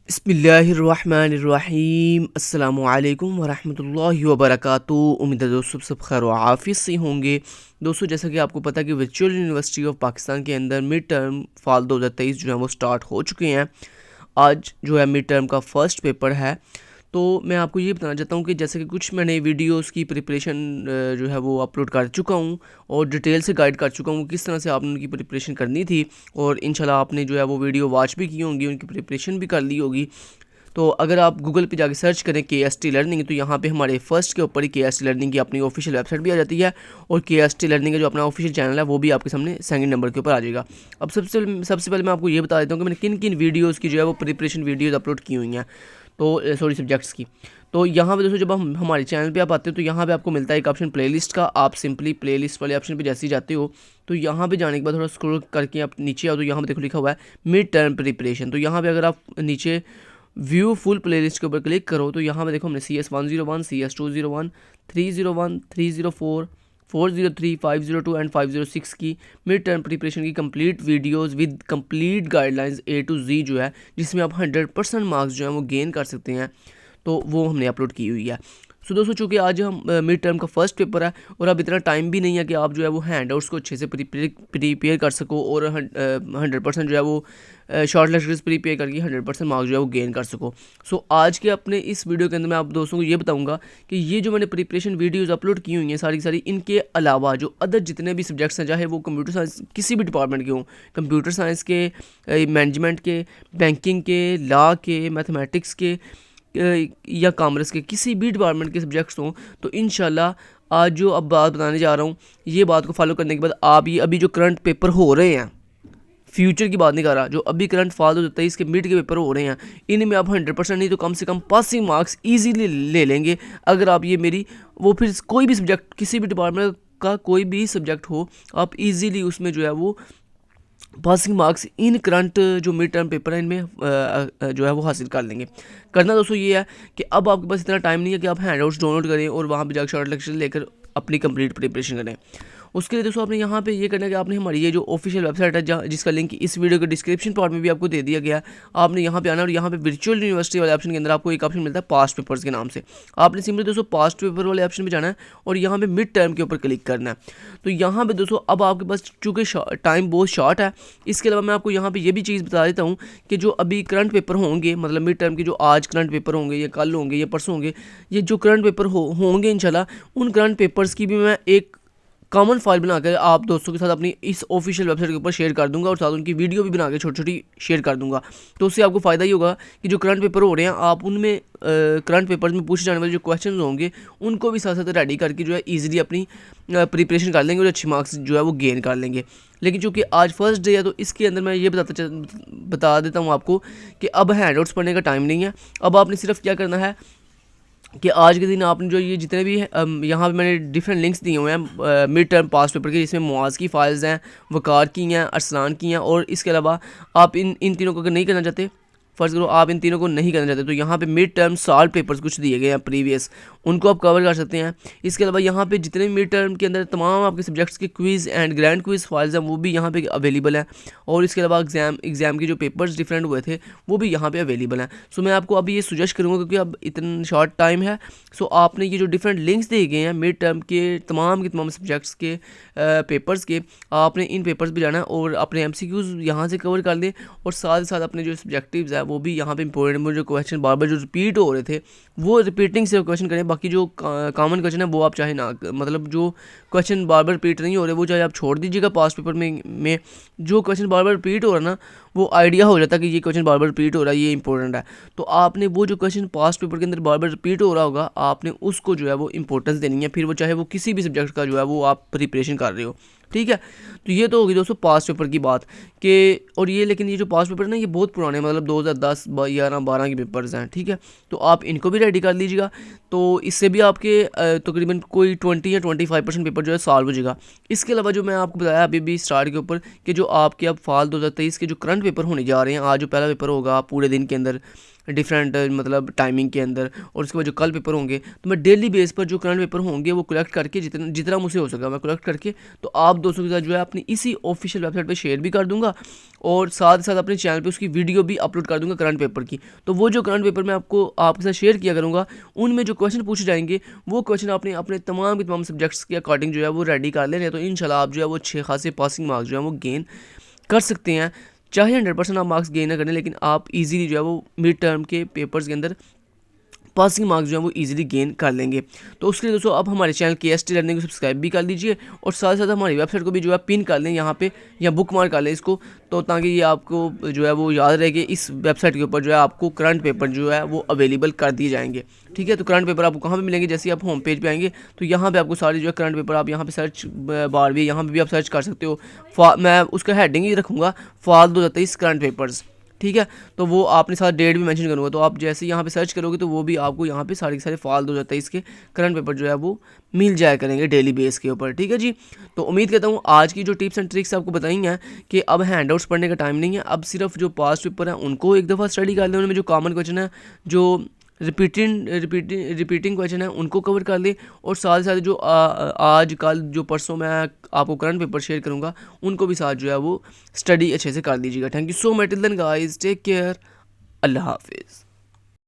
बिस्मिल्लाहिर्रहमानिर्रहीम अस्सलामुअलैकुम वरहमतुल्लाहि वबरकातुहू। उम्मीद है दोस्तों सब खैर व आफियत से होंगे। दोस्तों जैसा कि आपको पता है कि वर्चुअल यूनिवर्सिटी ऑफ पाकिस्तान के अंदर मिड टर्म फाल 2023 जो है वो स्टार्ट हो चुके हैं। आज जो है मिड टर्म का फर्स्ट पेपर है। तो मैं आपको ये बताना चाहता हूँ कि जैसे कि कुछ मैंने वीडियोस की प्रिपरेशन जो है वो अपलोड कर चुका हूँ और डिटेल से गाइड कर चुका हूँ किस तरह से आपने उनकी प्रिपरेशन करनी थी, और इंशाल्लाह आपने जो है वो वीडियो वॉच भी की होंगी, उनकी प्रिपरेशन भी कर ली होगी। तो अगर आप गूगल पे जाके सर्च करें KST लर्निंग, तो यहाँ पे हमारे फर्स्ट के ऊपर ही KST लर्निंग की अपनी ऑफिशियल वेबसाइट भी आ जाती है, और KST लर्निंग का जो अपना ऑफिशियल चैनल है वो भी आपके सामने सेकंड नंबर के ऊपर आ जाएगा। अब सबसे पहले मैं आपको ये बता देता हूँ कि मैंने किन किन वीडियोज़ की जो है वो प्रिपरेशन वीडियोज़ अपलोड की हुई हैं, तो सॉरी सब्जेक्ट्स की। तो यहाँ पे दोस्तों जब हम हमारे चैनल पे आप आते हो तो यहाँ पे आपको मिलता है एक ऑप्शन प्लेलिस्ट का। आप सिंपली प्लेलिस्ट वाले ऑप्शन पे जैसे ही जाते हो तो यहाँ पे जाने के बाद थोड़ा स्क्रॉल करके आप नीचे आओ तो यहाँ पे देखो लिखा हुआ है मिड टर्म प्रिपरेशन। तो यहाँ पे अगर आप नीचे व्यू फुल प्लेलिस्ट के ऊपर क्लिक करो तो यहाँ पे देखो हमने CS101, CS201, 301, 304, 403, 502 एंड 506 की मिड टर्म प्रिपरेशन की complete videos with complete guidelines A to Z जो है, जिसमें आप 100% मार्क्स जो है वो गेन कर सकते हैं, तो वो हमने अपलोड की हुई है। सो दोस्तों चूँकि आज हम मिड टर्म का फर्स्ट पेपर है और अब इतना टाइम भी नहीं है कि आप जो है वो हैंड आउट्स को अच्छे से प्रिपेयर कर सको और 100% जो है वो शॉर्ट लेक्चर्स प्रिपेयर करके 100% मार्क्स जो है वो गेन कर सको। सो आज के अपने इस वीडियो के अंदर मैं आप दोस्तों को ये बताऊंगा कि ये जो मैंने प्रिपरेशन वीडियोस अपलोड की हुई हैं सारी की सारी, इनके अलावा जो अदर जितने भी सब्जेक्ट्स हैं, चाहे वो कंप्यूटर साइंस किसी भी डिपार्टमेंट के हों, कंप्यूटर साइंस के, मैनेजमेंट के, बैंकिंग के, लॉ के, मैथमेटिक्स के या कॉमर्स के, किसी भी डिपार्टमेंट के सब्जेक्ट्स हों, तो इंशाल्लाह आज जो अब बात बताने जा रहा हूँ ये बात को फॉलो करने के बाद आप ये अभी जो करंट पेपर हो रहे हैं, फ्यूचर की बात नहीं कर रहा, जो अभी करंट फाल 2023 के मिड के पेपर हो रहे हैं, इनमें आप 100% नहीं तो कम से कम पासिंग मार्क्स ईजीली ले लेंगे अगर आप ये मेरी वो फिर कोई भी सब्जेक्ट किसी भी डिपार्टमेंट का कोई भी सब्जेक्ट हो, आप इजीली उसमें जो है वो पासिंग मार्क्स इन करंट जो मिड टर्म पेपर है इनमें जो है वो हासिल कर लेंगे। करना दोस्तों ये है कि अब आपके पास इतना टाइम नहीं है कि आप हैंडआउट्स डाउनलोड करें और वहाँ पे जाकर शॉर्ट लेक्चर लेकर अपनी कंप्लीट प्रिपरेशन करें। उसके लिए दोस्तों आपने यहाँ पे ये करना है कि आपने हमारी ये जो ऑफिशियल वेबसाइट है जिसका लिंक इस वीडियो के डिस्क्रिप्शन पार्ट में भी आपको दे दिया गया, आपने यहाँ पे आना और यहाँ पे वर्चुअल यूनिवर्सिटी वाले ऑप्शन के अंदर आपको एक ऑप्शन मिलता है पास्ट पेपर्स के नाम से। आपने सिंपली दोस्तों पास्ट पेपर वाले ऑप्शन पे जाना है और यहाँ पे मिड टर्म के ऊपर क्लिक करना है। तो यहाँ पे दोस्तों अब आपके पास चूँकि टाइम बहुत शॉर्ट है, इसके अलावा मैं आपको यहाँ पे ये भी चीज़ बता देता हूँ कि जो अभी करंट पेपर होंगे, मतलब मिड टर्म के जो आज करंट पेपर होंगे या कल होंगे या परसों होंगे, ये जो करंट पेपर होंगे इंशाल्लाह, उन करंट पेपर्स की भी मैं एक कॉमन फाइल बनाकर आप दोस्तों के साथ अपनी इस ऑफिशियल वेबसाइट के ऊपर शेयर कर दूंगा और साथ उनकी वीडियो भी बना के छोटी छोटी शेयर कर दूंगा। तो उससे आपको फ़ायदा ही होगा कि जो करंट पेपर हो रहे हैं आप उनमें करंट पेपर्स में पूछे जाने वाले जो क्वेश्चन होंगे उनको भी साथ साथ रेडी करके जो है ईजिली अपनी प्रिपरेशन कर लेंगे और अच्छे मार्क्स जो है वो गेन कर लेंगे। लेकिन चूँकि आज फर्स्ट डे है तो इसके अंदर मैं ये बता देता हूँ आपको कि अब हैंडआउट्स पढ़ने का टाइम नहीं है। अब आपने सिर्फ क्या करना है कि आज के दिन आपने जो ये जितने भी यहाँ पे मैंने डिफरेंट लिंक्स दिए हुए हैं मिड टर्म पास पेपर के, जिसमें मुआज़ की फ़ाइल्स हैं, वकार की हैं, अरसलान की हैं, और इसके अलावा आप इन तीनों को अगर नहीं करना चाहते, फ़र्ज़ करो आप इन तीनों को नहीं करना चाहते, तो यहाँ पे मिड टर्म सॉल्व पेपर्स कुछ दिए गए हैं प्रीवियस, उनको आप कवर कर सकते हैं। इसके अलावा यहाँ पे जितने मिड टर्म के अंदर तमाम आपके सब्जेक्ट्स के quiz and grand quiz files हैं वो भी यहाँ पे अवेलेबल हैं, और इसके अलावा एग्ज़ाम के जो पेपर्स डिफरेंट हुए थे वो भी यहाँ पे अवेलेबल हैं। सो मैं आपको अभी ये सजेस्ट करूँगा क्योंकि अब इतना शॉर्ट टाइम है, सो आपने ये जो डिफरेंट लिंक्स दिए गए हैं मिड टर्म के तमाम सब्जेक्ट्स के पेपर्स के, आपने इन पेपर्स भी जाना है और अपने MCQs यहाँ से कवर कर लें, और साथ ही साथ अपने जो सब्जेक्टिव्स है वो भी यहाँ पे इंपॉर्टेंट जो क्वेश्चन बार बार जो रिपीट हो रहे थे वो रिपीटिंग से क्वेश्चन करें। बाकी जो कॉमन क्वेश्चन है वो आप चाहे ना, मतलब जो क्वेश्चन बार बार रिपीट नहीं हो रहे वो चाहे आप छोड़ दीजिएगा। पास्ट पेपर में जो क्वेश्चन बार बार रिपीट हो रहा है ना, वो आइडिया हो जाता है कि ये क्वेश्चन बार बार रिपीट हो रहा है, ये इंपॉर्टेंट है, तो आपने वो जो क्वेश्चन पास्ट पेपर के अंदर बार बार रिपीट हो रहा होगा आपने उसको जो है वो इंपॉर्टेंस देनी है, फिर वो चाहे वो किसी भी सब्जेक्ट का जो है वो आप प्रिपरेशन कर रहे हो। ठीक है, तो ये तो होगी दोस्तों पास्ट पेपर की बात कि, और ये लेकिन ये जो पास्ट पेपर है ना ये बहुत पुराने, मतलब 2010, 11, 12 के पेपर्स हैं। ठीक है, तो आप इनको भी रेडी कर लीजिएगा, तो इससे भी आपके तकरीबन कोई 20 या 25% पेपर जो है सॉल्व हो जाएगा। इसके अलावा जो मैं आपको बताया अभी भी स्टार्ट के ऊपर कि जो आपके अब फाल 2023 के जो करंट पेपर होने जा रहे हैं। आज जो पहला पेपर होगा पूरे दिन के अंदर डिफरेंट मतलब टाइमिंग के अंदर, और उसके बाद जो कल पेपर होंगे, तो मैं डेली बेस पर जो करंट पेपर होंगे वो कलेक्ट करके जितना जितना मुझसे हो सका मैं कलेक्ट करके तो आप दोस्तों के साथ जो है अपनी इसी ऑफिशियल वेबसाइट पे शेयर भी कर दूंगा, और साथ ही साथ अपने चैनल पे उसकी वीडियो भी अपलोड कर दूंगा करंट पेपर की। तो वो जो करंट पेपर मैं आपके साथ शेयर किया करूँगा, उनमें जो क्वेश्चन पूछे जाएंगे वो क्वेश्चन आपने अपने तमाम के तमाम सब्जेक्ट्स के अकॉर्डिंग जो है वो रेडी कर लेने हैं। तो इंशाल्लाह आप जो है वो अच्छे खासे पासिंग मार्क्स जो है वो गेन कर सकते हैं। चाहे 100% आप मार्क्स गेन ना करें, लेकिन आप इजीली जो है वो मिड टर्म के पेपर्स के अंदर पासिंग मार्क्स जो है वो इजीली गेन कर लेंगे। तो उसके लिए दोस्तों आप हमारे चैनल KST लर्निंग को सब्सक्राइब भी कर लीजिए, और साथ साथ हमारी वेबसाइट को भी जो है पिन कर लें यहाँ पे, या बुक मार्क कर लें इसको, तो ताकि ये आपको जो है वो याद रहे कि इस वेबसाइट के ऊपर जो है आपको करंट पेपर जो है वो अवेलेबल कर दिए जाएंगे। ठीक है, तो करंट पेपर आपको कहाँ पे मिलेंगे, जैसे आप होम पेज पे आएंगे तो यहाँ पे आपको सारे जो है करंट पेपर आप यहाँ पे सर्च बार भी यहाँ पे भी आप सर्च कर सकते हो। मैं उसका हेडिंग ही रखूँगा फाल 2023 करंट पेपर्स। ठीक है, तो वो आपने साथ डेट भी मेंशन करूँगा, तो आप जैसे यहाँ पे सर्च करोगे तो वो भी आपको यहाँ पे सारे के सारे फाल 2023 के करंट पेपर जो है वो मिल जाया करेंगे डेली बेस के ऊपर। ठीक है जी, तो उम्मीद करता हूँ आज की जो टिप्स एंड ट्रिक्स आपको बताई हैं कि अब हैंडआउट्स पढ़ने का टाइम नहीं है, अब सिर्फ जो पास्ट पेपर है उनको एक दफ़ा स्टडी कर लें, उनमें जो कॉमन क्वेश्चन है, जो रिपीटिंग क्वेश्चन है उनको कवर कर ले, और साथ ही साथ जो आज कल जो परसों मैं आपको करंट पेपर शेयर करूंगा उनको भी साथ जो है वो स्टडी अच्छे से कर लीजिएगा। Thank you so much, till then guys, take care, अल्लाह हाफिज़।